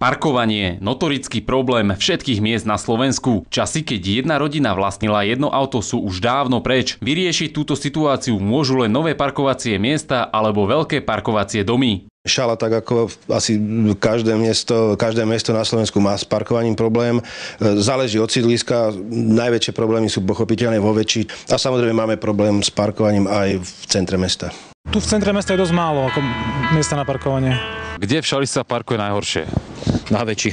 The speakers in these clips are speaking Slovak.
Parkovanie, notorický problém všetkých miest na Slovensku. Časy, keď jedna rodina vlastnila jedno auto, sú už dávno preč. Vyriešiť túto situáciu môžu len nové parkovacie miesta alebo veľké parkovacie domy. Šala, tak ako asi každé mesto na Slovensku má s parkovaním problém. Záleží od sídliska. Najväčšie problémy sú pochopiteľne vo väčší. A samozrejme máme problém s parkovaním aj v centre mesta. Tu v centre mesta je dosť málo ako miesta na parkovanie. Kde v Šali sa parkuje najhoršie? Na väčší.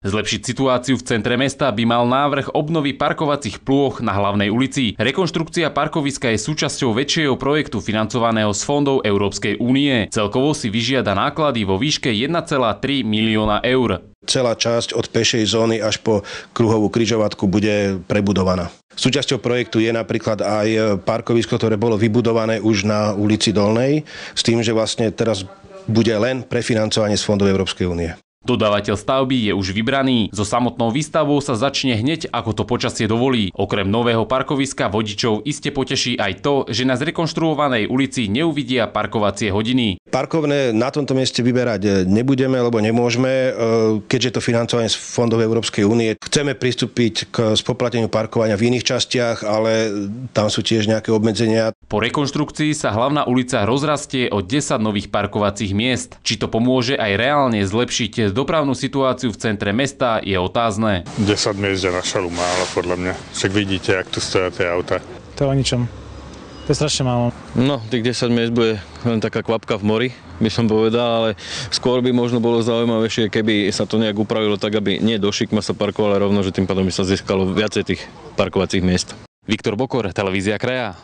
Zlepšiť situáciu v centre mesta by mal návrh obnovy parkovacích plôch na hlavnej ulici. Rekonštrukcia parkoviska je súčasťou väčšieho projektu financovaného z fondov Európskej únie. Celkovo si vyžiada náklady vo výške 1,3 milióna eur. Celá časť od pešej zóny až po kruhovú križovatku bude prebudovaná. Súčasťou projektu je napríklad aj parkovisko, ktoré bolo vybudované už na ulici Dolnej, s tým, že vlastne teraz bude len prefinancovanie z fondov Európskej únie. Dodávateľ stavby je už vybraný. So samotnou výstavbou sa začne hneď, ako to počasie dovolí. Okrem nového parkoviska vodičov iste poteší aj to, že na zrekonštruovanej ulici neuvidia parkovacie hodiny. Parkovné na tomto mieste vyberať nebudeme, lebo nemôžeme, keďže to financovanie z fondov Európskej únie. Chceme pristúpiť k spoplatneniu parkovania v iných častiach, ale tam sú tiež nejaké obmedzenia. Po rekonštrukcii sa hlavná ulica rozrastie o 10 nových parkovacích miest. Či to pomôže aj reálne zlepšiť dopravnú situáciu v centre mesta, je otázne. 10 miest je na Šalu málo, podľa mňa. Však vidíte, jak tu stoja tie auta. To je o ničom. To je strašne málo. No, tých 10 miest bude len taká kvapka v mori, by som povedal, ale skôr by možno bolo zaujímavejšie, keby sa to nejak upravilo tak, aby nie do šikma sa parkovalo rovno, že tým pádom by sa získalo viacej tých parkovacích miest. Viktor Bokor, Televízia Kraja.